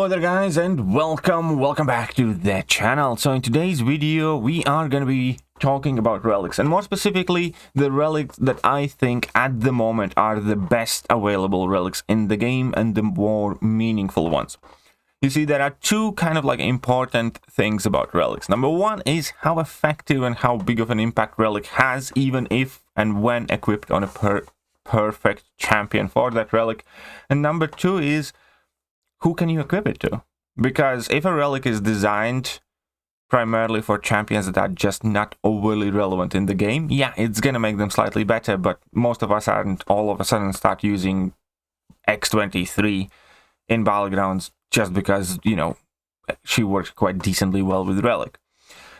Hello there guys, and welcome back to the channel. So in today's video we are going to be talking about relics, and more specifically the relics that I think at the moment are the best available relics in the game and the more meaningful ones. You see, there are two kind of like important things about relics. Number one is how effective and how big of an impact relic has, even if and when equipped on a perfect champion for that relic. And number two is who can you equip it to? Because if a relic is designed primarily for champions that are just not overly relevant in the game, yeah, it's gonna make them slightly better, but most of us aren't all of a sudden start using X23 in Battlegrounds just because, you know, she works quite decently well with relic.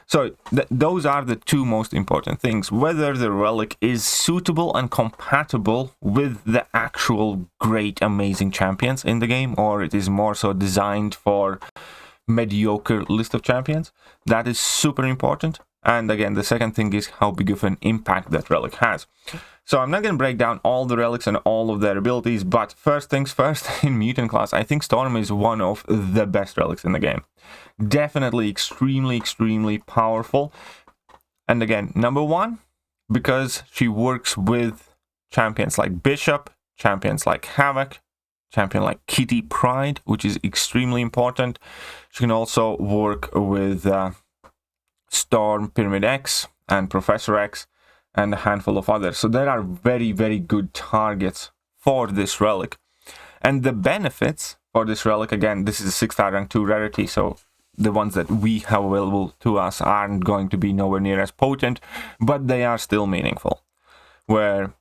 So those are the two most important things: whether the relic is suitable and compatible with the actual great, amazing champions in the game, or it is more so designed for mediocre list of champions. That is super important. And again, the second thing is how big of an impact that relic has. So I'm not going to break down all the relics and all of their abilities, but first things first, in Mutant class, I think Storm is one of the best relics in the game. Definitely extremely powerful. And again, number one, because she works with champions like Bishop, champions like Havoc, champion like Kitty Pryde, which is extremely important. She can also work with Storm, Pyramid X, and Professor X, and a handful of others. So there are very good targets for this relic. And the benefits for this relic, again, this is a 6-star rank 2 rarity, so the ones that we have available to us aren't going to be nowhere near as potent, but they are still meaningful. Where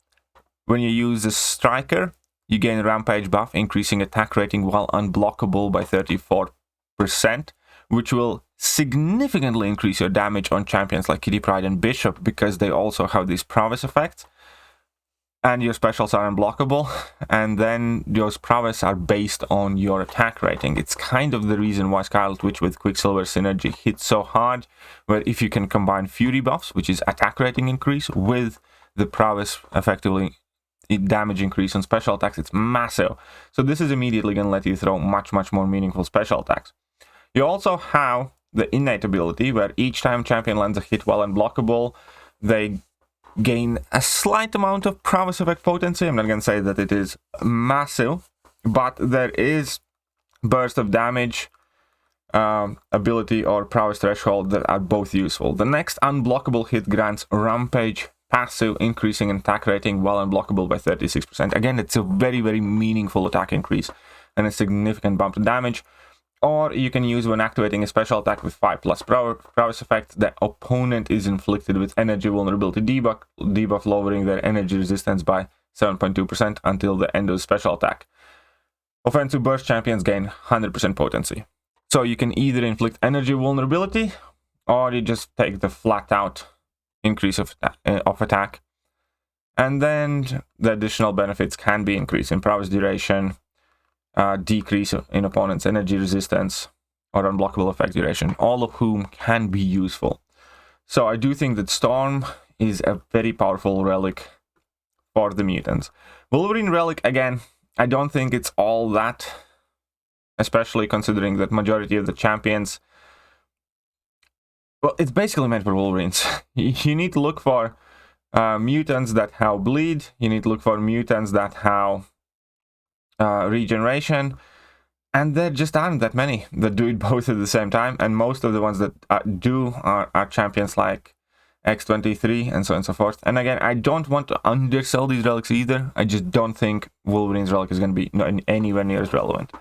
when you use a striker, you gain a rampage buff, increasing attack rating while unblockable by 34%, which will significantly increase your damage on champions like Kitty Pryde and Bishop, because they also have these prowess effects. And your specials are unblockable, and then those prowess are based on your attack rating. It's kind of the reason why Scarlet Witch with Quicksilver synergy hits so hard, where if you can combine Fury buffs, which is attack rating increase, with the prowess effectively damage increase on special attacks, it's massive. So this is immediately going to let you throw much more meaningful special attacks. You also have the innate ability, where each time champion lands a hit while unblockable, they gain a slight amount of prowess effect potency. I'm not going to say that it is massive, but there is burst of damage ability or prowess threshold that are both useful. The next unblockable hit grants rampage passive, increasing attack rating while unblockable by 36%. Again, it's a very meaningful attack increase and a significant bump to damage. Or you can use when activating a special attack with 5+ prowess effect, the opponent is inflicted with energy vulnerability debuff, lowering their energy resistance by 7.2% until the end of the special attack. Offensive burst champions gain 100% potency. So you can either inflict energy vulnerability, or you just take the flat out increase of attack. And then the additional benefits can be increase in prowess duration, decrease in opponent's energy resistance, or unblockable effect duration, all of whom can be useful. So I do think that Storm is a very powerful relic for the mutants. Wolverine relic, again, I don't think it's all that, especially considering that majority of the champions, well, it's basically meant for Wolverines. You need to look for mutants that have bleed, you need to look for mutants that have regeneration, and there just aren't that many that do it both at the same time, and most of the ones that do are champions like X23 and so on and so forth. And again, I don't want to undersell these relics either. I just don't think Wolverine's relic is going to be anywhere near as relevant.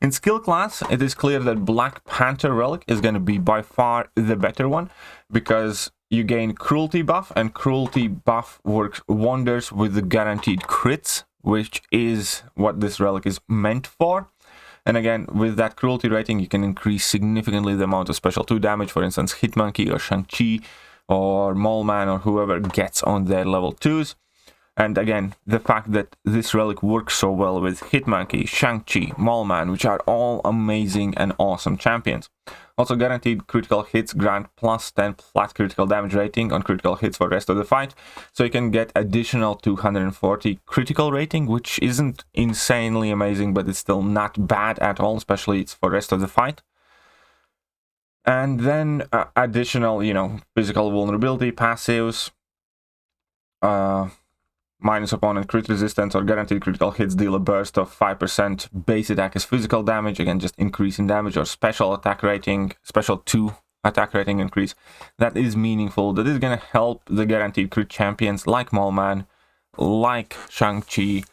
In skill class, it is clear that Black Panther relic is going to be by far the better one, because you gain cruelty buff, and cruelty buff works wonders with the guaranteed crits, which is what this relic is meant for. And again, with that cruelty rating, you can increase significantly the amount of special 2 damage. For instance, Hitmonkey or Shang-Chi or Mole Man or whoever gets on their level 2s. And again, the fact that this relic works so well with Hitmonkey, Shang-Chi, Mallman, which are all amazing and awesome champions. Also, guaranteed critical hits grant plus 10 flat critical damage rating on critical hits for the rest of the fight. So you can get additional 240 critical rating, which isn't insanely amazing, but it's still not bad at all, especially it's for the rest of the fight. And then additional, physical vulnerability, passives, minus opponent crit resistance or guaranteed critical hits deal a burst of 5% base attack as physical damage, again just increase in damage, or special attack rating, special 2 attack rating increase. That is meaningful. That is going to help the guaranteed crit champions like Mallman, like Shang-Chi,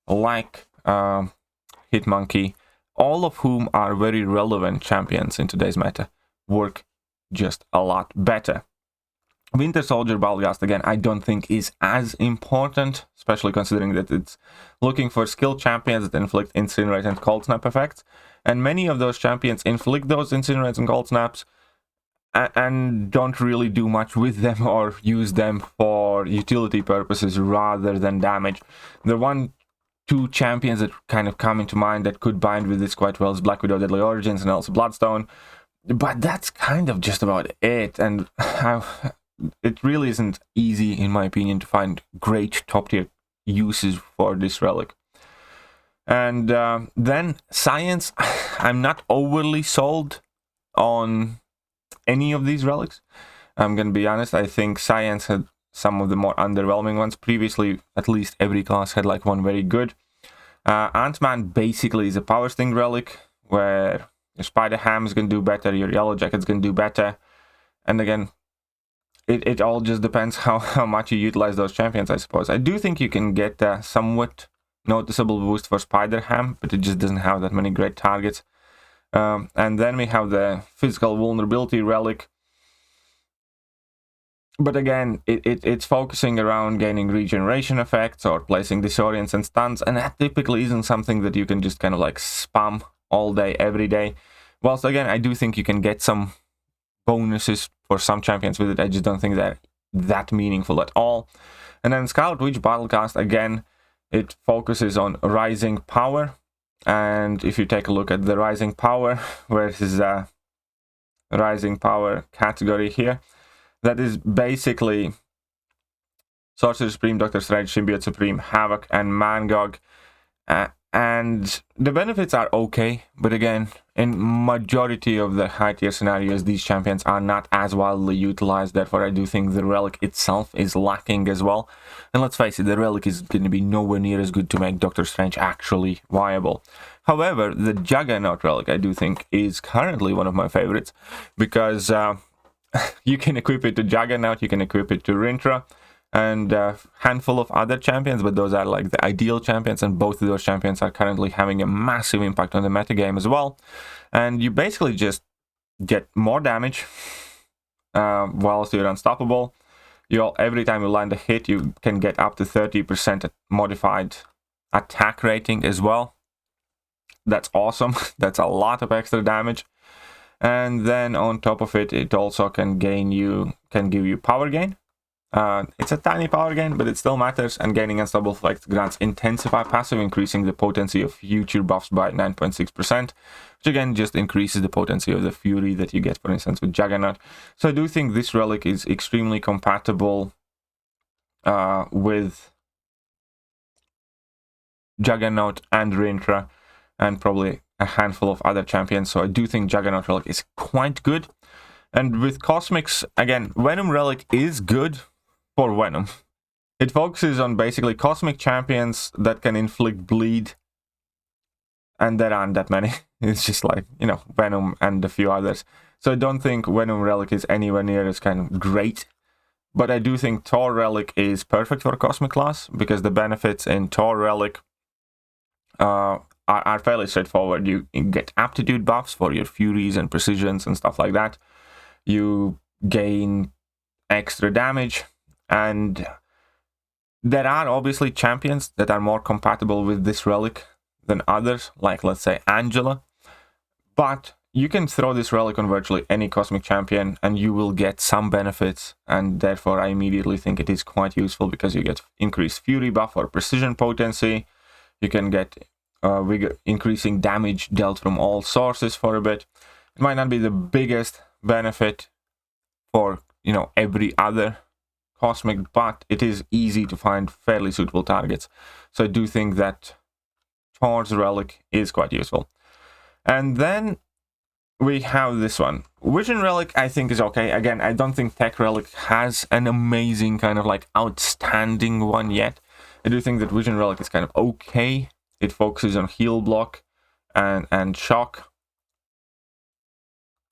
like Hitmonkey, all of whom are very relevant champions in today's meta, work just a lot better. Winter Soldier Balgast, again, I don't think is as important, especially considering that it's looking for skilled champions that inflict Incinerate and Cold Snap effects. And many of those champions inflict those Incinerates and Cold Snaps and don't really do much with them or use them for utility purposes rather than damage. The 1-2 champions that kind of come into mind that could bind with this quite well is Black Widow Deadly Origins and also Bloodstone. But that's kind of just about it. And it really isn't easy, in my opinion, to find great top-tier uses for this relic. And then Science, I'm not overly sold on any of these relics. I'm going to be honest, I think Science had some of the more underwhelming ones. Previously, at least every class had like one very good. Ant-Man basically is a Power Sting relic, where your Spider Ham is going to do better, your Yellow Jacket's going to do better. And again, it all just depends how much you utilize those champions, I suppose. I do think you can get a somewhat noticeable boost for Spider-Ham, but it just doesn't have that many great targets. And then we have the Physical Vulnerability Relic. But again, it's focusing around gaining regeneration effects or placing disorients and stuns, and that typically isn't something that you can just kind of like spam all day, every day. Whilst again, I do think you can get some bonuses for some champions with it. I just don't think they're that meaningful at all. And then Scarlet Witch Battlecast, again, it focuses on Rising Power. And if you take a look at the Rising Power, where is the Rising Power category here, that is basically Sorcerer Supreme, Doctor Strange, Symbiote Supreme, Havoc, and Mangog. And the benefits are okay, but again, in majority of the high tier scenarios, these champions are not as widely utilized. Therefore, I do think the relic itself is lacking as well. And let's face it, the relic is going to be nowhere near as good to make Doctor Strange actually viable. However, the Juggernaut relic, I do think, is currently one of my favorites, because you can equip it to Juggernaut, you can equip it to Rintra, and a handful of other champions, but those are like the ideal champions, and both of those champions are currently having a massive impact on the metagame as well. And you basically just get more damage whilst you're unstoppable. Every time you land a hit, you can get up to 30% modified attack rating as well. That's awesome. That's a lot of extra damage. And then on top of it, it also can give you power gain. It's a tiny power gain, but it still matters, and gaining unstoppable flex grants Intensify passive, increasing the potency of future buffs by 9.6%, which again just increases the potency of the fury that you get, for instance, with Juggernaut. So I do think this relic is extremely compatible with Juggernaut and Rintra, and probably a handful of other champions. So I do think Juggernaut relic is quite good. And with Cosmics, again, Venom relic is good for Venom. It focuses on basically cosmic champions that can inflict bleed, and there aren't that many. It's just like, Venom and a few others. So I don't think Venom relic is anywhere near as kind of great, but I do think Thor relic is perfect for cosmic class, because the benefits in Thor relic are fairly straightforward. You get aptitude buffs for your furies and precisions and stuff like that. You gain extra damage, and there are obviously champions that are more compatible with this relic than others, like let's say Angela, but you can throw this relic on virtually any cosmic champion and you will get some benefits, and therefore I immediately think it is quite useful because you get increased fury buff or precision potency. You can get increasing damage dealt from all sources for a bit. It might not be the biggest benefit for, you know, every other cosmic, but it is easy to find fairly suitable targets. So I do think that Thor's relic is quite useful. And then we have this one. Vision relic I think is okay. Again, I don't think Tech relic has an amazing kind of like outstanding one yet. I do think that Vision relic is kind of okay. It focuses on heal block and shock.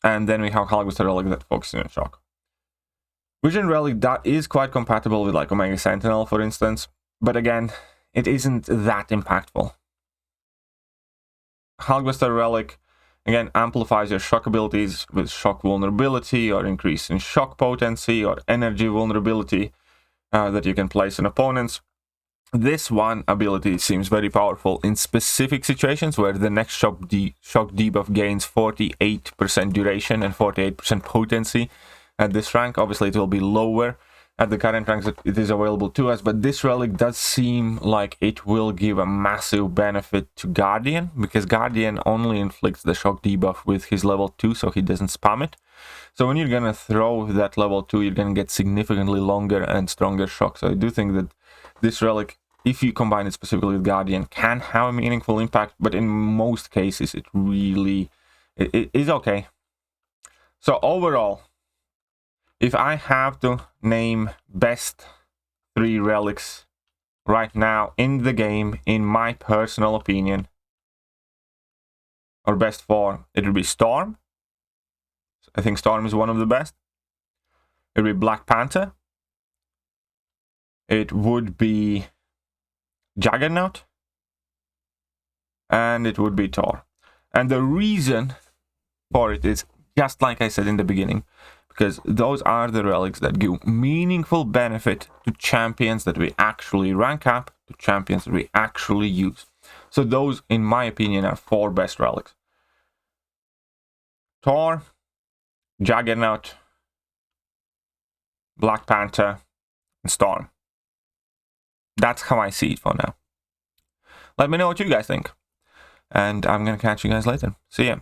And then we have Hulkbuster relic that focuses on shock. Vision relic that is quite compatible with like Omega Sentinel, for instance, but again, it isn't that impactful. Hulkbuster relic again amplifies your shock abilities with shock vulnerability or increase in shock potency or energy vulnerability that you can place on opponents. This one ability seems very powerful in specific situations where the next shock debuff gains 48% duration and 48% potency. At this rank, obviously it will be lower at the current ranks that it is available to us, but this relic does seem like it will give a massive benefit to Guardian, because Guardian only inflicts the shock debuff with his level 2, so he doesn't spam it. So when you're gonna throw that level 2, you're gonna get significantly longer and stronger shock. So I do think that this relic, if you combine it specifically with Guardian, can have a meaningful impact, but in most cases it really is okay. So overall, if I have to name best 3 relics right now in the game, in my personal opinion, or best 4, it would be Storm. I think Storm is one of the best. It would be Black Panther. It would be Juggernaut. And it would be Thor. And the reason for it is, just like I said in the beginning, because those are the relics that give meaningful benefit to champions that we actually rank up, to champions that we actually use. So those, in my opinion, are 4 best relics. Thor, Juggernaut, Black Panther, and Storm. That's how I see it for now. Let me know what you guys think. And I'm going to catch you guys later. See ya.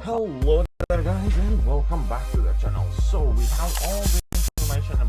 Hello there guys, and welcome back to the channel. So we have all the information